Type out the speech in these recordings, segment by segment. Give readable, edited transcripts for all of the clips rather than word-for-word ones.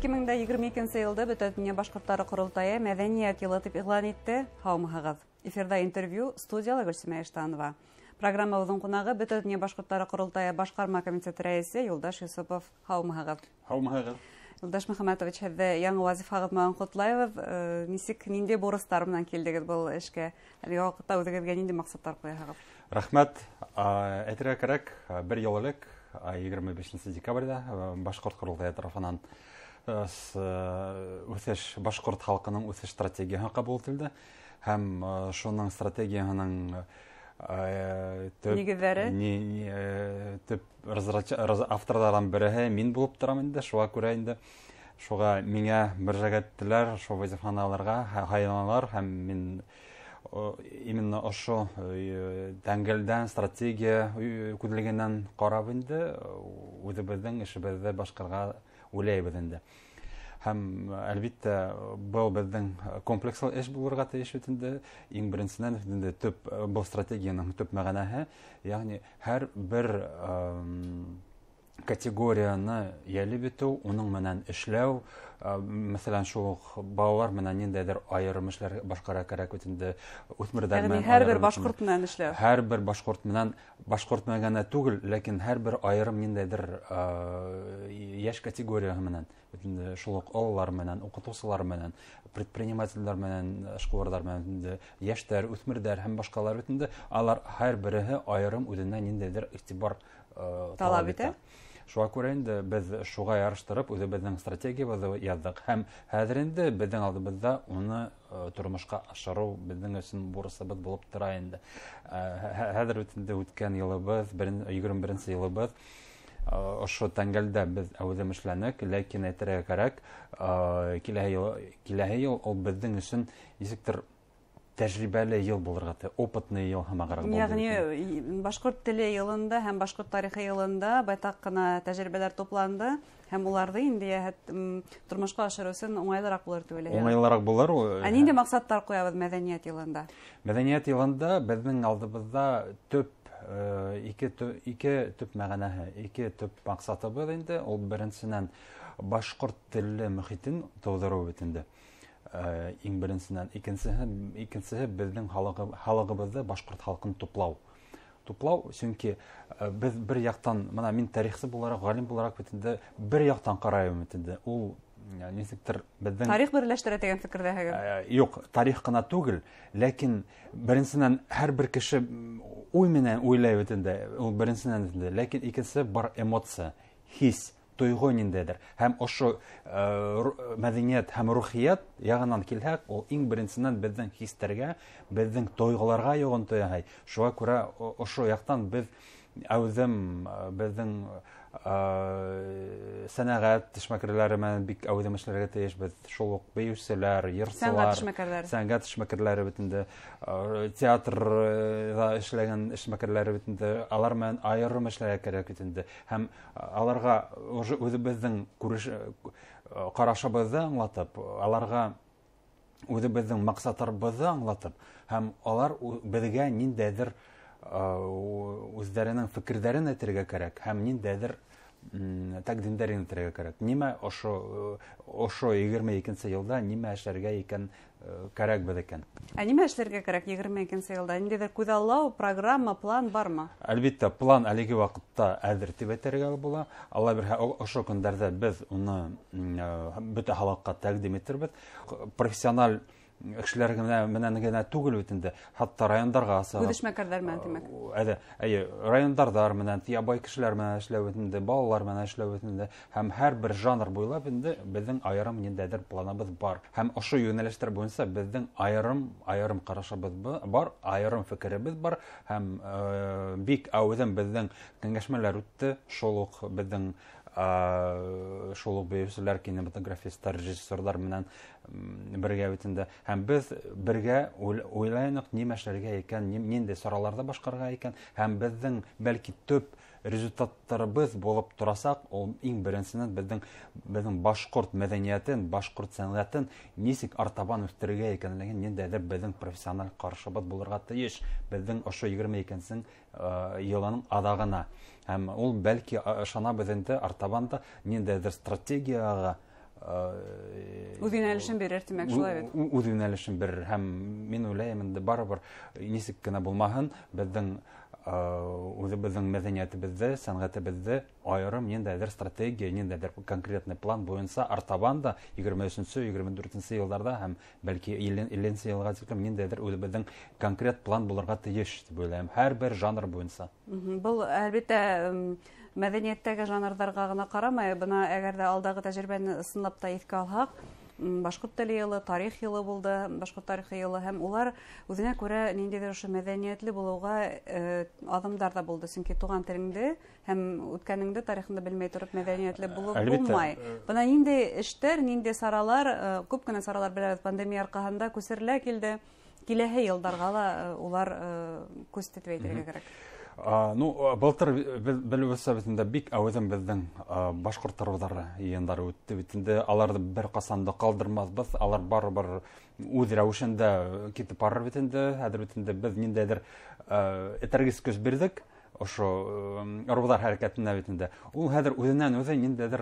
2022 елда Бөтен дөнья башкортлары курултайы мәдәният елы итеп игълан итте. Һаумыгыз. Эфирда интервью, студияла Гөлсемә Эштанова. Программабыздың кунагы Бөтен дөнья башкортлары курултайы башкарма комитеты рәисе Юлдаш Юсупов. Һаумыгыз. Һаумыгыз. Юлдаш Мөхәммәтович, һеҙҙе яңы вазифағыҙ менән ҡотлайбыҙ. Нисек, ниндәй бурыстар менән килдегеҙ был эшкә? Әлеге ваҡытта үҙегеҙгә ниндәй маҡсаттар ҡуяһығыҙ? Рәхмәт. Әйтергә кәрәк, бер йыл элек, 25 декабрьдә Башҡорт ҡоролтайы тарафынан үҫеш башҡорт халҡының үҫеш стратегияһы ҡабул ителде. Һәм шуның стратегияһының төп авторҙарҙан береһе мин булып торам инде. Шуға күрә инде шуға миңә мөрәжәғәт шул вазифаны алырға һайланалар һәм мин именно ошо тәңгәлдән стратегия күҙлегенән ҡарап инде үҙебеҙҙең эшебеҙҙе башҡарырға уйлайбыҙ инде. Һәм әлбиттә был беҙҙең комплекслы эш булырға тейеш бит инде. Иң беренсенән төп был стратегияның төп мәғәнәһе, ягъни һәр бер категорияны йәлеп итеү, уның менән эшләү, мәсәлән, шул балалар менән ниндәйҙер айырым эшләр башҡара кәрәк бит инде. Үҫмерҙәр менән һәр бер башҡорт менән эшләү. Һәр бер башҡорт менән, башҡорт менән генә түгел, ләкин һәр бер айырым ниндәйҙер йәш категорияһы менән, шул уҡ ололар менән, уҡытыусылар менән, предпринимателдәр менән, эшҡыуарҙар менән, йәштәр, үҫмерҙәр һәм башҡалар бит инде, алар һәр береһе айырым үҙенә ниндәйҙер иғтибар талап итә. Шуға күрә инде беҙ шуға яраштырып үҙебеҙҙең стратегиябыҙҙы яҙҙык һәм хәҙер инде беҙҙең алдыбыҙҙа уны тормошҡа ашырыу беҙҙең өсөн бурысыбыҙ булып тора инде. Хәҙер инде үткән йылыбыҙ, 21-нсе йылыбыҙ, ошо тәңгәлдә беҙ әүҙем эшләнек, ләкин әйтергә кәрәк, киләһе йыл ул беҙҙең өсөн нисектер тәжрибәле йыл булырға, опытный йыл һымағыраҡ булды. Яғни башҡорт теле йылында һәм башҡорт тарихы йылында байтаҡ ҡына тәжрибәләр тупланды һәм уларҙы инде тормошҡа ашырыу өсөн уңайлыраҡ булыр тип уйлайһығыҙ. Уңайлыраҡ булыр. Ниндәй маҡсаттар ҡуябыҙ мәҙәниәт йылында? Мәҙәниәт йылында беҙҙең алдыбыҙҙа ике төп мәғәнәһе, ике төп маҡсатыбыҙ инде. Ул беренсенән башҡорт телле мөхитен тыуҙырыу бит инде. Иң беренсенән, икенсеһе беҙҙең халығыбыҙҙы, башҡорт халҡын туплау. Сөнки беҙ бер яҡтан, мына мин тарихсы булараҡ, ғалим булараҡ бит инде бер яҡтан ҡарайым бит инде. Ул нисектер беҙҙең тарих берләштерә тигән фекерҙәһегеҙ? Юҡ, тарих ҡына түгел, ләкин беренсенән һәр бер кеше уй менән уйлай бит инде. Ул беренсенән инде, ләкин икенсе бар эмоция, хис, тойғо ниндәйҙер. Һәм ошо мәҙәниәт һәм рухият яғынан килһәк, ул иң беренсенән беҙҙең хистәргә, беҙҙең тойғоларға йоғонто яһай. Шуға күрә ошо яҡтан беҙ әүҙем беҙҙең сәнәғәт эшмәкәрләре менән бик әүҙем эшләргә тейеш беҙ. Шул уҡ бейеүселәр, йырсылар, сәнғәт эшмәкәрләре бит инде, театрҙа эшләгән эшмәкәрләре бит инде, алар менән айырым эшләргә кәрәк бит инде. Һәм аларға үҙебеҙҙең ҡарашыбыҙҙы аңлатып, аларға үҙебеҙҙең маҡсаттарыбыҙҙы аңлатып, һәм алар беҙгә ниндәйҙер үҙҙәренең фекерҙәрен әйтергә кәрәк, һәм ниндәйҙер тәҡдимдәрен әйтергә кәрәк. Нимә ошо 22-нсе йылда нимә эшләргә икән кәрәк беҙ икән? Нимә эшләргә кәрәк 22-нсе йылда? Ниндәйҙер күҙаллау, программа, план бармы? Әлбиттә, план әлеге ваҡытта әҙер тип әйтергә була. Алла бирһә, ошо көндәрҙә беҙ уны бөтә халыҡҡа тәҡдим итербеҙ. Профессиональ эшләр менән генә түгел бит инде, хатта райондарға асығып. Үҙ эшмәкәрҙәр менән тимәк. Райондарҙар менән, ябай кешеләр менән эшләү бит инде, балалар менән эшләү бит инде, һәм һәр бер жанр буйлап инде беҙҙең айырым ниндәйҙер планыбыҙ бар. Һәм ошо йүнәлештәр буйынса беҙҙең айырым ҡарашыбыҙ бар, айырым фекеребеҙ бар, һәм бик әүҙем беҙҙең кәңәшмәләр үтте, шул уҡ беҙҙең шул уҡ бейеүселәр, кинематографистар, режиссерҙар менән бергә бит инде. Һәм беҙ бергә уйлайныҡ нимә эшләргә икән, ниндәй сараларҙа башҡарырға икән, һәм беҙҙең бәлки төп результаттарыбыҙ булып торасаҡ, ул иң беренсенән беҙҙең башҡорт мәҙәниәтен, башҡорт сәнғәтен нисек артабан үҫтерергә икәнлеген ниндәйҙер беҙҙең профессиональ ҡарашыбыҙ булырға тейеш беҙҙең ошо 22-нсе йылының аҙағына. Һәм ул бәлки ышанабыҙ инде артабан да ниндәйҙер стратегияға үз юнәлешен бирер тимәк, шулай бит. Үз юнәлешен бирер һәм мин уйлыйм инде барыбер нисек кенә булмаһын, безнең үзебезнең мәдәниятебездә, сәнгатебездә аерым ниндәйдер стратегия, ниндәйдер конкретный план буенча артабан да 23-нче, 24-нче елларда һәм бәлки 50-нче елга тиклем ниндәйдер үзебезнең конкрет план булырга тиеш дип уйлыйм. Һәрбер жанр буенча. Был әлбәттә мәдәнияттәге жанрларга гына карамай, бына әгәр дә алдагы тәҗрибәне ысынлап та искә алһак, башкорт теле елы, тарих елы булды, башкорт тарихы елы һәм улар үзенә күрә ниндидер ошо мәдәниятле булуга адымдар да булды. Чөнки туган телеңдә һәм үткәнеңдә тарихында белмәй торып мәдәниятле булу булмай. Бына нинди эштәр, нинди саралар, күп кенә саралар беләбез пандемия аркаһында күсерелә килде. Киләһе елларга ла улар күз тетеп әйтергә кирәк. Былтыр белүебезчә бит бик әүзем безнең башкорт тарыдары йыендары үтте бит инде. Аларны бер касан да калдырмабыз. Алар барыбер үз рәвешендә китеп барыр бит инде. Хәзер бит инде без ниндәйдер этәргез көз бирдек. Ошо рухлар хәрәкәтенә бит инде. Ул хәзер үзеннән үзе ниндәйдер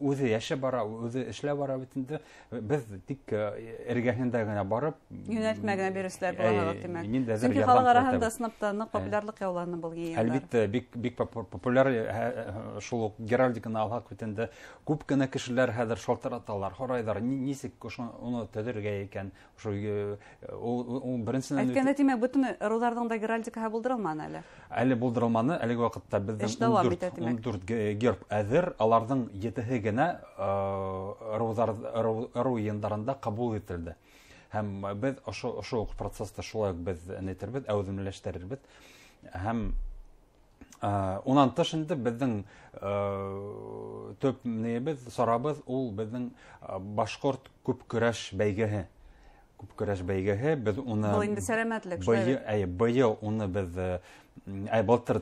үзе яшәп бара, үзе эшләп бара бит инде. Без тик эргәһендә генә барып, юнәлтмә генә бирүсләр булганлык димәк. Чөнки халык арасында сынаптан нык популярлык яуланы был йыеннар. Әлбәттә, бик популяр шул геральдиканы алһак бит инде. Күп кенә кешеләр хәзер шалтыраталар, хорайдар, нисек уны төзергә икән. Ошо ул беренчедән әйткәндә тимәк, бөтен рухларның да геральдикаһы булдырылманы әле. Әле булдырылманы, әлеге вакытта безнең 14 герб әзер, аларның 7-һе генә ру йыендарында кабул ителде. Һәм без ошо процесста шулай без әйтербез, әүземләштерербез. Һәм унан тыш инде безнең төп небез, сарабыз ул безнең башкорт күп көрәш бәйгеһе. Күп көрәш бәйгеһе, без уны бу инде сәламәтлек, шулай. Быел уны без былтыр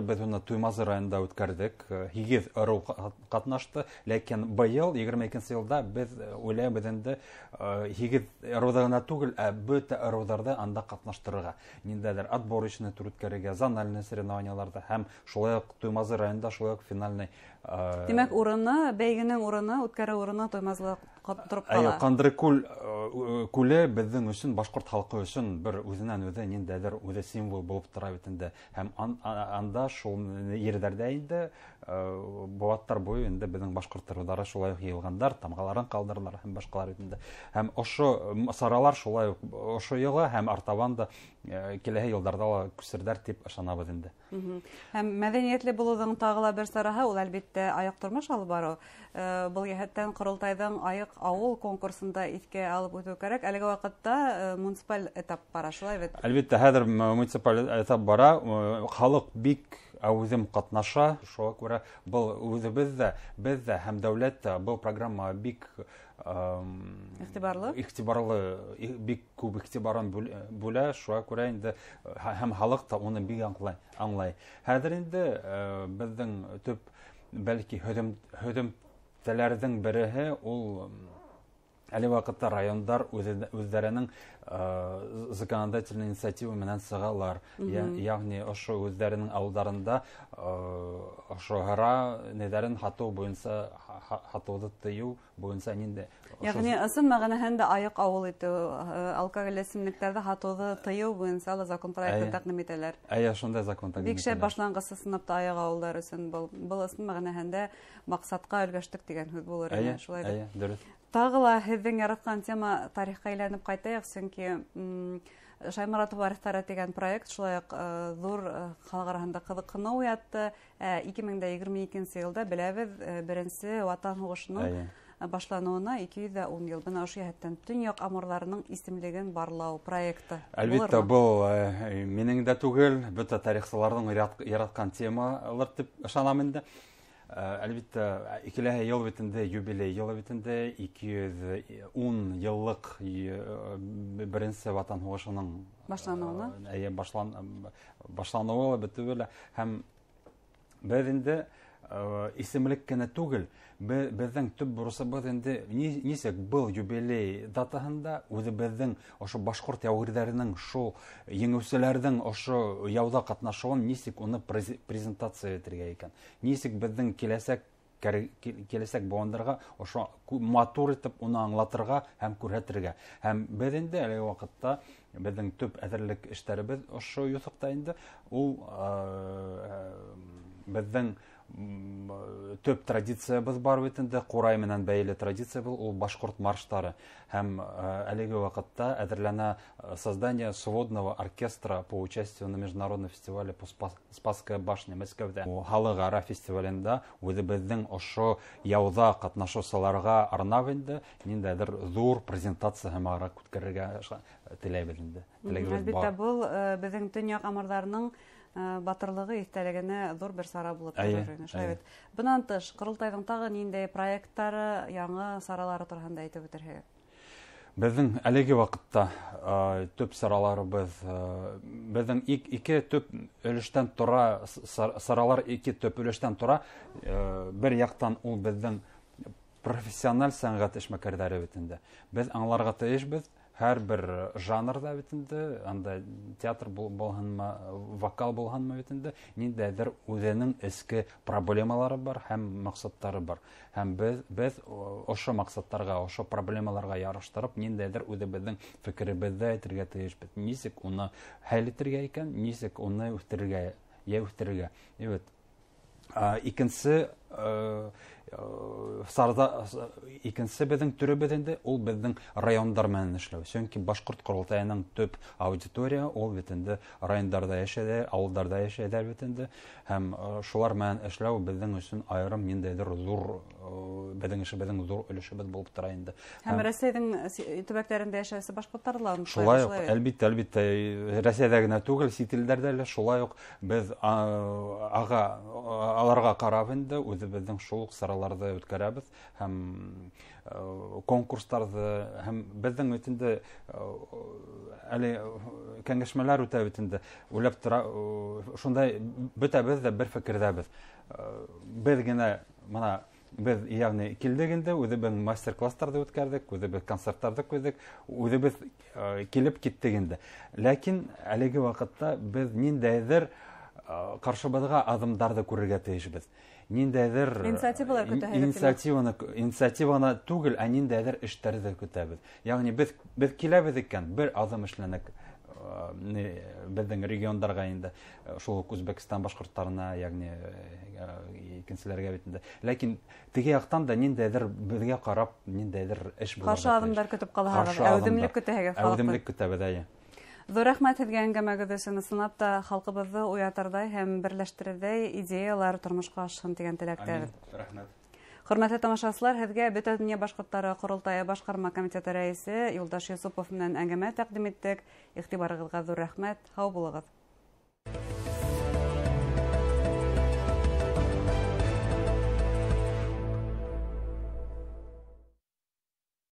без уны Туймазы районында үткәрдек. 8 ыру катнашты, ләкин быел 22-нче елда без уйлыйбыз инде 8 ыруда гына түгел, бөтә ыруларда анда катнаштырырга. Ниндәдер отборочный тур үткәрергә, зональный соревнованияларда һәм шулай ук Туймазы районында шулай ук финальный. Димәк, урыны, бәйгенең урыны, үткәрү урыны Туймазлы торып кала. Кандырыкүл күле безнең өчен, башкорт халкы өчен бер үзеннән үзе ниндәдер үзе символ булып тора бит инде. Һәм анда шул йөрдәрдә инде буаттар буе инде безнең башкорт тарыдары шулай ук йылгандар, тамгаларын калдыралар һәм башкалар инде. Һәм ошо саралар шулай ук ошо елга һәм артабан да киләһе елларда ла күсердәр дип ышанабыз инде. Һәм мәдәниятле булуның тагыла бер сараһы ул әлбәттә аяк тормыш алып бару. Был яһәттән Корылтайның аяк авыл конкурсында искә алып үтү кирәк. Әлеге вакытта муниципаль этап бара, шулай бит. Әлбәттә, хәзер муниципаль этап бара. Халык бик әүзем катнаша. Шуңа күрә был үзебездә, бездә һәм дәүләттә был программа бик игътибарлы, бик күп игътибарын бүлә. Шуңа күрә инде һәм халык та уны бик аңлай. Хәзер инде безнең төп бәлки һөҗүмчеләрнең береһе ул әле вакытта райондар үзләренең законодательный инициатива менән сыгалар. Ягъни ошо үзләренең ауылдарында ошо гара нәдәрен хату буенча хатуды тыю буенча инде. Ягъни ысын мәгънәһендә аяк авыл итү, алкоголь эсемлекләрдә хатуды тыю буенча закон проекты тәкъдим итәләр. Шундай закон тәкъдим итәләр. Бик шәп башлангысы сынапта аяк авыллар өчен был ысын мәгънәһендә максатка өлгәштек дигән сүз булыр иде, шулай. Дөрес. Тагы ла һеҙҙең яраткан тема тарихҡа әйләнеп ҡайтайыҡ, сөнки Шайморатов варифтары дигән проект шулай уҡ ҙур халыҡ араһында ҡыҙыҡһыныу уятты. 2022 елда беләбеҙ, беренсе Ватан һуғышының башланыуына 210 йыл. Бына ошо йәһәттән Төньяҡ Амурларының исемлеген барлау проекты. Әлбәттә, был минең дә түгел, бөтә тарихсыларҙың яраткан темалар дип ышанам инде. Әлбәттә, икеләһе ел бит инде, юбилей ел бит инде, 210 йыллык беренсе Ватан һуғышының башланыуы бөтәбелә һәм без инде исемлек кенә түгел, безнең төп бурысыбыз инде нисек был юбилей датаһында үзебезнең ошо башкорт яугирләренең шул еңүселәрнең ошо яуда катнашуын нисек уны презентация итәргә икән. Нисек безнең киләсәк киләсәк буындарга ошо матур итеп уны аңлатырга һәм күрһәтергә. Һәм без инде әлеге вакытта безнең төп әзерлек эшләребез ошо юсыкта инде. Ул безнең төп традициябыз бар бит инде, Курай менән бәйле традиция был, ул башкорт марштары. Һәм әлеге вакытта әзерләнә создание сводного оркестра по участию на международном фестивале по Спасская башня Мәскәүдә. Халыкара фестивалендә үзебезнең ошо яуда катнашучыларга арнап инде ниндидер зур презентация һәм арак үткәрергә теләйбез инде. Әлбәттә, бул безнең төньяк амырларның батырлыгы истәлегенә зур бер сара булып тора. Бунан тыш, Корылтайның тагы ниндәй проекттары, яңа саралары турында әйтеп үтерһегез? Безнең әлеге вакытта төп сараларыбыз, безнең ике төп өлештән тора, саралар ике төп өлештән тора. Бер яктан ул безнең профессиональ сәнгать эшмәкәрләре бит инде. Без аңларга тиешбез. Һәр бер жанрда бит инде, анда театр булганмы, вокал булганмы бит инде, ниндәйдер үзенең эске проблемалары бар һәм максаттары бар. Һәм без ошо максаттарга, ошо проблемаларга яраштырып, ниндәйдер үзебезнең фикеребезне әйтергә тиешбез. Нисек уны хәл итәргә икән, нисек уны үстерергә. Икенче икенче безнең төребез инде ул безнең райондар менән эшләү. Чөнки Башкорт Корылтайының төп аудитория ул бит инде районнарда яшәде, авылларда яшәде бит инде. Һәм шулар менән эшләү безнең өчен аерым ниндәйдер зур безнең эшебезнең зур өлеше булып тора инде. Һәм Россиянең төбәкләрендә яшәүче башкортлар шулай ук, әлбиттә, Россиядә генә түгел, сит илләрдә дә шулай ук без аларга карап инде үзебезнең шул сараларды үткәрәбез һәм конкурсларда һәм безнең үтендә әле кәңәшмәләр үтә бит инде. Уйлап тора, шундай бөтәбез дә бер фикердәбез. Без генә моны без ягъни килдек инде, үзебез мастер-классларда үткәрдек, үзебез концертларда күрдек, үзебез килеп киттек инде. Ләкин әлеге вакытта без ниндәйдер каршыбызга адымдарды күрергә тиешбез. Ниндәйдер инициативаны түгел, ә ниндәйдер эшләрне көтәбез. Ягъни без киләбез икән, бер адым эшләнек безнең регионнарга инде, шул Үзбәкстан башкортларына, ягъни икенчеләргә бит инде. Ләкин теге яктан да ниндәйдер безгә карап, ниндәйдер эш булыр. Каршы адымдар көтеп калганбыз, әүдемлек көтәһегез. Әүдемлек көтәбез. Зур рәхмәт һеҙгә әңгәмәгеҙ өсөн, ысынлап та халҡыбыҙҙы уятырҙай һәм берләштерерҙәй идеялар тормошҡа ашһын тигән теләктәбеҙ. Рәхмәт. Хөрмәтле тамашасылар, һеҙгә Бөтә донъя башҡорттары ҡоролтайы башҡарма комитеты рәйесе Юлдаш Йосопов менән әңгәмә тәҡдим иттек. Иғтибарығыҙға ҙур рәхмәт. Һау булығыҙ.